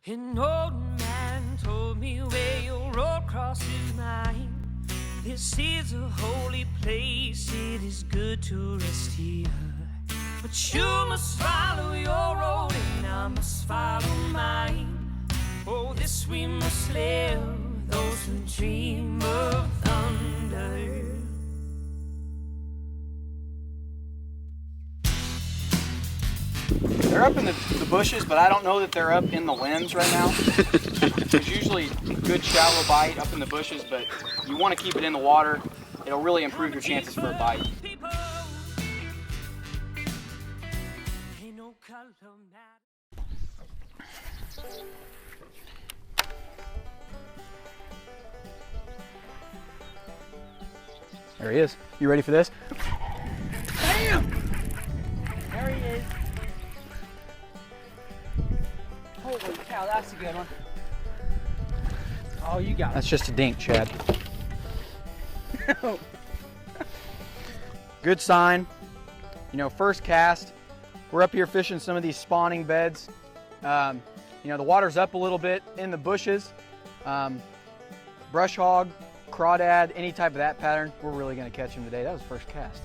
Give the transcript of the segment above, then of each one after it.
An old man told me where your road crosses mine. This is a holy place, it is good to rest here. But you must follow your road and I must follow mine. Oh, this we must live, those who dream of thunder. They're up in the bushes, but I don't know that they're up in the limbs right now. There's usually good shallow bite up in the bushes, but you want to keep it in the water. It'll really improve your chances for a bite. There he is. You ready for this? Bam! There he is. Holy cow, that's a good one. Oh, you got it. That's just a dink, Chad. Good sign. You know, first cast. We're up here fishing some of these spawning beds. You know, the water's up a little bit in the bushes. Brush hog, crawdad, any type of that pattern, we're really going to catch him today. That was first cast.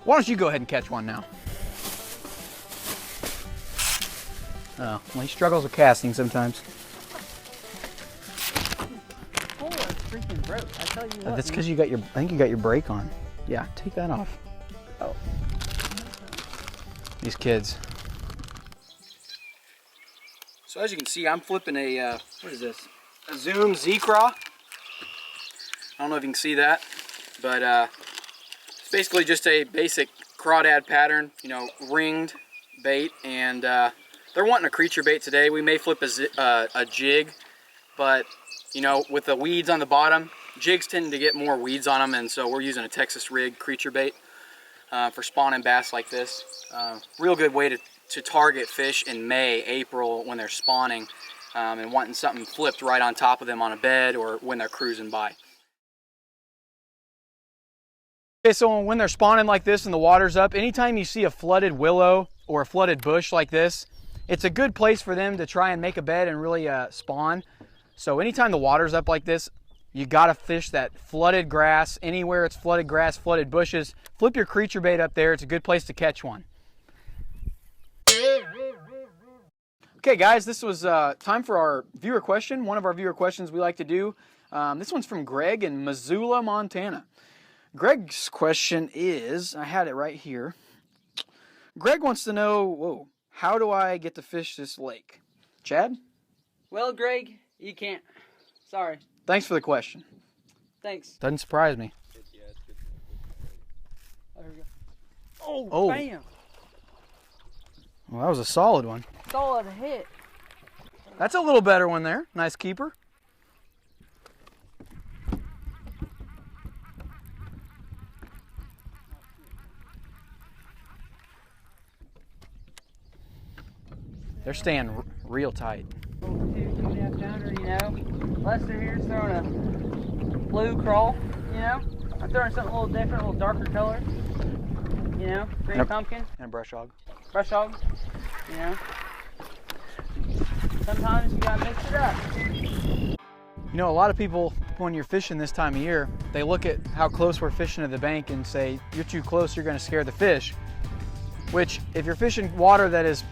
Why don't you go ahead and catch one now? Oh, well, he struggles with casting sometimes. Oh, it's freaking broke. I tell you what. That's because you got your, I think you got your brake on. Yeah, take that off. Oh. These kids. So as you can see, I'm flipping a, what is this? A Zoom Z-Craw. I don't know if you can see that, but it's basically just a basic crawdad pattern, you know, ringed bait, and they're wanting a creature bait today. We may flip a jig, but you know, with the weeds on the bottom, jigs tend to get more weeds on them, and so we're using a Texas rig creature bait for spawning bass like this. Real good way to target fish in May, April when they're spawning and wanting something flipped right on top of them on a bed or when they're cruising by. Okay, so when they're spawning like this and the water's up, anytime you see a flooded willow or a flooded bush like this, it's a good place for them to try and make a bed and really spawn. So anytime the water's up like this, you gotta fish that flooded grass. Anywhere it's flooded grass, flooded bushes, flip your creature bait up there. It's a good place to catch one. Okay guys, this was time for our viewer question. One of our viewer questions we like to do. This one's from Greg in Missoula, Montana. Greg's question is, I had it right here. Greg wants to know, whoa, how do I get to fish this lake? Chad? Well, Greg, you can't. Sorry. Thanks for the question. Thanks. Doesn't surprise me. There we go. Oh, Oh. bam. Well, that was a solid one. Solid hit. That's a little better one there. Nice keeper. They're staying real tight. 2.5 pounder, you know. Lester here's throwing a blue crawl, you know. I'm throwing something a little different, a little darker color, you know. Green pumpkin. And a brush hog. Brush hog, you know. Sometimes you gotta mix it up. You know, a lot of people, when you're fishing this time of year, they look at how close we're fishing to the bank and say, you're too close, you're gonna scare the fish. Which, if you're fishing water that is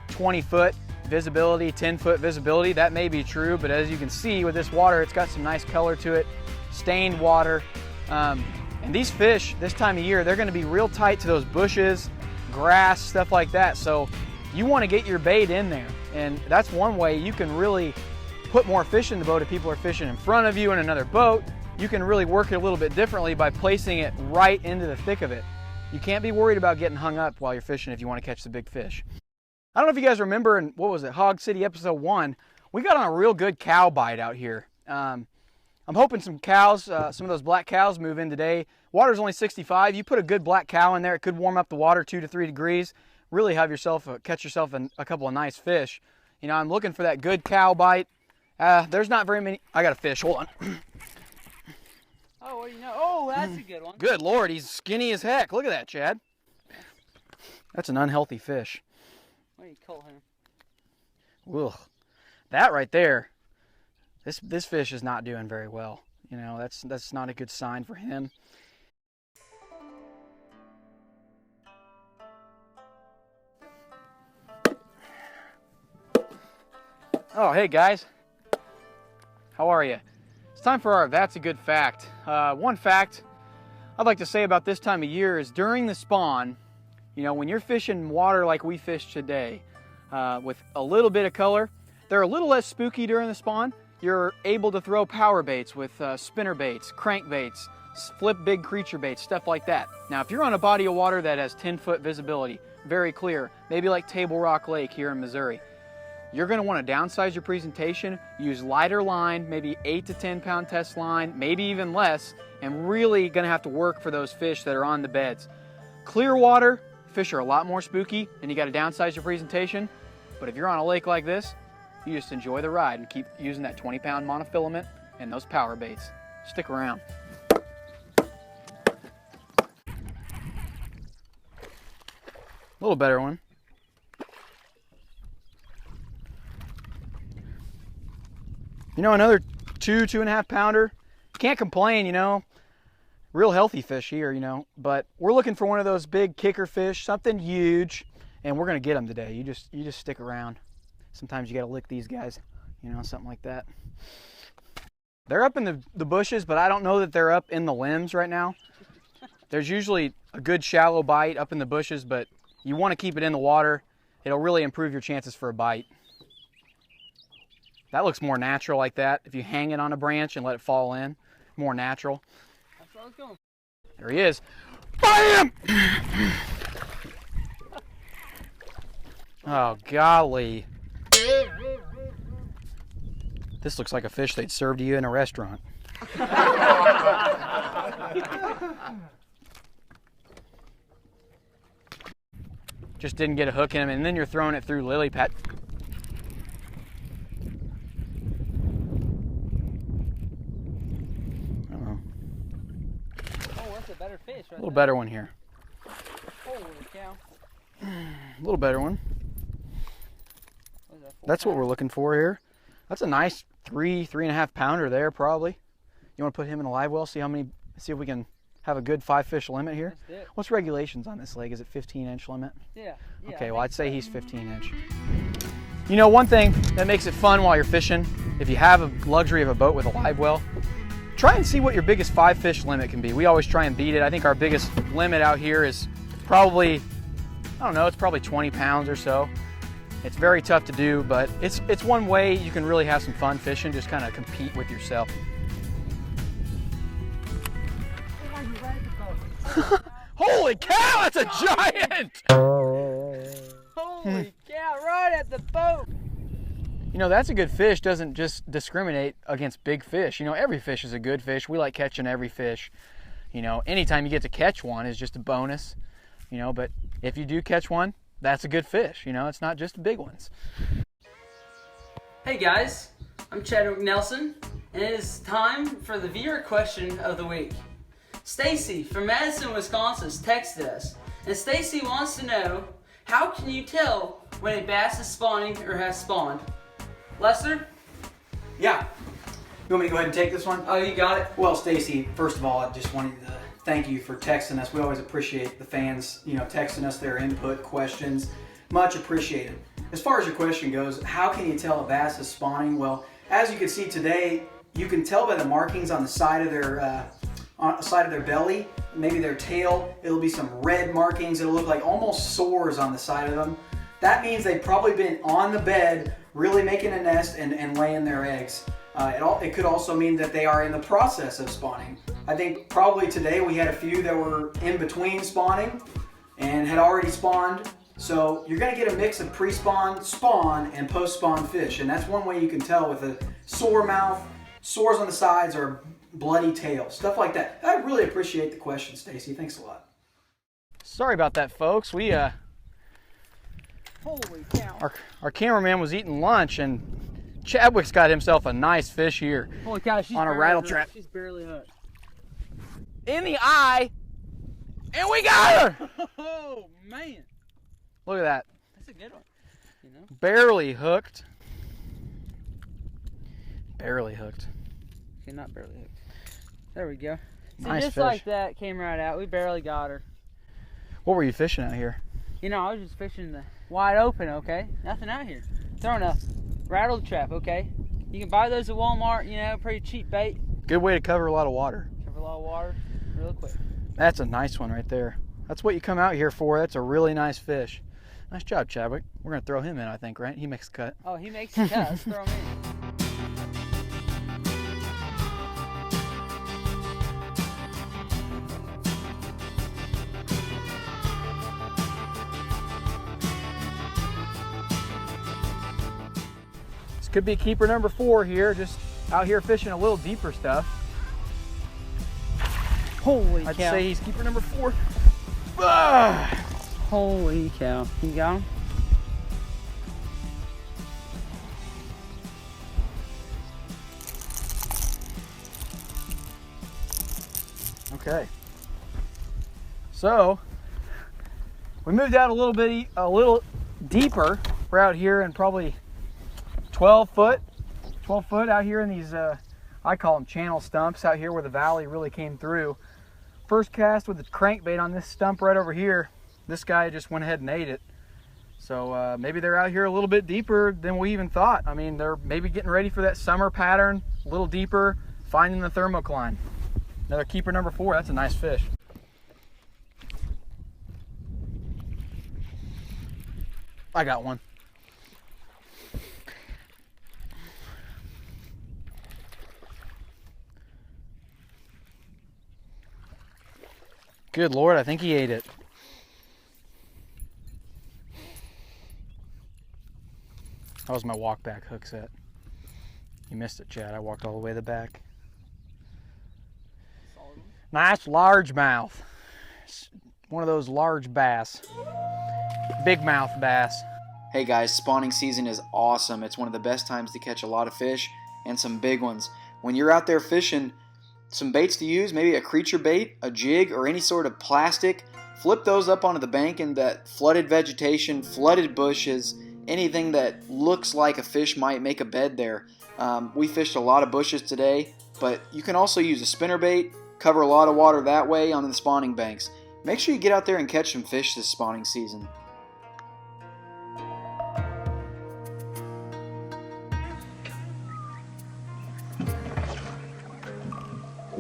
20-foot visibility, 10-foot visibility, that may be true, but as you can see with this water, it's got some nice color to it, stained water. And these fish, this time of year, they're gonna be real tight to those bushes, grass, stuff like that. So you wanna get your bait in there. And that's one way you can really put more fish in the boat. If people are fishing in front of you in another boat, you can really work it a little bit differently by placing it right into the thick of it. You can't be worried about getting hung up while you're fishing if you wanna catch the big fish. I don't know if you guys remember in, what was it, Hog City episode 1, we got on a real good cow bite out here. I'm hoping some cows, some of those black cows move in today. Water's only 65. You put a good black cow in there, it could warm up the water 2 to 3 degrees. Really have yourself, catch yourself a couple of nice fish. You know, I'm looking for that good cow bite. There's not very many. I got a fish, hold on. Oh, what do you know? Oh, that's a good one. Good Lord, he's skinny as heck. Look at that, Chad. That's an unhealthy fish. Why do you call him? Ugh. That right there, this fish is not doing very well. You know, that's not a good sign for him. Oh, hey guys. How are you? It's time for our That's a Good Fact. One fact I'd like to say about this time of year is during the spawn, you know, when you're fishing water like we fished today, with a little bit of color, they're a little less spooky during the spawn. You're able to throw power baits with spinner baits, crankbaits, flip big creature baits, stuff like that. Now, if you're on a body of water that has 10-foot visibility, very clear, maybe like Table Rock Lake here in Missouri, you're going to want to downsize your presentation, use lighter line, maybe 8 to 10 pound test line, maybe even less, and really going to have to work for those fish that are on the beds. Clear water, fish are a lot more spooky and you got to downsize your presentation. But if you're on a lake like this, you just enjoy the ride and keep using that 20-pound monofilament and those power baits. Stick around. A little better one. You know, another 2.5 pounder. Can't complain, you know. Real healthy fish here, you know. But we're looking for one of those big kicker fish, something huge, and we're gonna get them today. You just stick around. Sometimes you gotta lick these guys, you know, something like that. They're up in the bushes, but I don't know that they're up in the limbs right now. There's usually a good shallow bite up in the bushes, but you want to keep it in the water. It'll really improve your chances for a bite. That looks more natural like that. If you hang it on a branch and let it fall in, more natural. That's what I was going. There he is. Bam! Oh, golly. This looks like a fish they'd serve to you in a restaurant. Just didn't get a hook in him, and then you're throwing it through lily pad. Oh, that's a better fish right A little there. better one here. Holy cow. A little better one. What is that, 4 That's what pounds? we're looking for here. That's a nice 3.5 pounder there, probably. You want to put him in a live well, see if we can have a good 5-fish limit here. Let's do it. What's regulations on this lake? Is it 15-inch limit? Yeah. Okay, well, I'd say he's 15-inch. You know, one thing that makes it fun while you're fishing, if you have a luxury of a boat with a live well, try and see what your biggest 5-fish limit can be. We always try and beat it. I think our biggest limit out here is probably, I don't know, it's probably 20 pounds or so. It's very tough to do, but it's one way you can really have some fun fishing, just kind of compete with yourself. Holy cow, that's a giant! Holy cow, right at the boat! You know, that's a good fish doesn't just discriminate against big fish. You know, every fish is a good fish. We like catching every fish. You know, anytime you get to catch one is just a bonus. You know, but if you do catch one, that's a good fish. You know, it's not just the big ones. Hey guys, I'm Chadwick Nelson, and it is time for the viewer question of the week. Stacy from Madison, Wisconsin has texted us, and Stacy wants to know, how can you tell when a bass is spawning or has spawned? Lester? Yeah. You want me to go ahead and take this one? Oh, you got it? Well, Stacy, first of all, I just wanted to thank you for texting us. We always appreciate the fans, you know, texting us their input, questions. Much appreciated. As far as your question goes, how can you tell a bass is spawning? Well, as you can see today, you can tell by the markings on the side of their belly, maybe their tail. It'll be some red markings. It'll look like almost sores on the side of them. That means they've probably been on the bed, really making a nest and laying their eggs. It could also mean that they are in the process of spawning. I think probably today we had a few that were in between spawning and had already spawned. So you're going to get a mix of pre-spawn, spawn, and post-spawn fish. And that's one way you can tell with a sore mouth, sores on the sides, or bloody tail, stuff like that. I really appreciate the question, Stacy. Thanks a lot. Sorry about that, folks. We Holy cow. our cameraman was eating lunch, and Chadwick's got himself a nice fish here. Holy cow, she's on a barely rattle hooked. trap. She's barely hooked. In the eye, and we got her! Oh, man. Look at that. That's a good one. you know. Barely hooked. Barely hooked. Okay, not barely hooked. There we go. See, Nice just fish. like that, came right out. We barely got her. What were you fishing out here? You know, I was just fishing the wide open, okay? Nothing out here. Throwing a rattle trap, okay? You can buy those at Walmart, you know, pretty cheap bait. Good way to cover a lot of water. Cover a lot of water real quick. That's a nice one right there. That's what you come out here for. That's a really nice fish. Nice job, Chadwick. We're going to throw him in, I think, right? He makes the cut. Oh, he makes the cut. Let's throw him in. This could be keeper number 4 here, just out here fishing a little deeper stuff. Holy I'd cow. say he's keeper number 4. Ah! Holy cow. You got him? Okay. So, we moved out a little deeper. We're out here in probably 12 foot out here in these, I call them channel stumps out here where the valley really came through. First cast with the crankbait on this stump right over here. This guy just went ahead and ate it. So maybe they're out here a little bit deeper than we even thought. I mean, they're maybe getting ready for that summer pattern, a little deeper, finding the thermocline. Another keeper number 4, that's a nice fish. I got one. Good Lord, I think he ate it. That was my walk back hook set. You missed it, Chad. I walked all the way to the back. Nice largemouth. One of those large bass. Big mouth bass. Hey guys, spawning season is awesome. It's one of the best times to catch a lot of fish and some big ones. When you're out there fishing, some baits to use, maybe a creature bait, a jig, or any sort of plastic, flip those up onto the bank in that flooded vegetation, flooded bushes, anything that looks like a fish might make a bed there. We fished a lot of bushes today, but you can also use a spinnerbait, cover a lot of water that way on the spawning banks. Make sure you get out there and catch some fish this spawning season.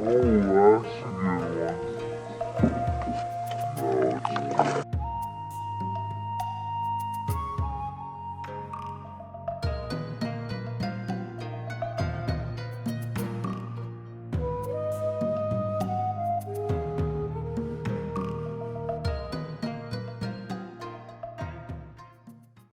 Oh,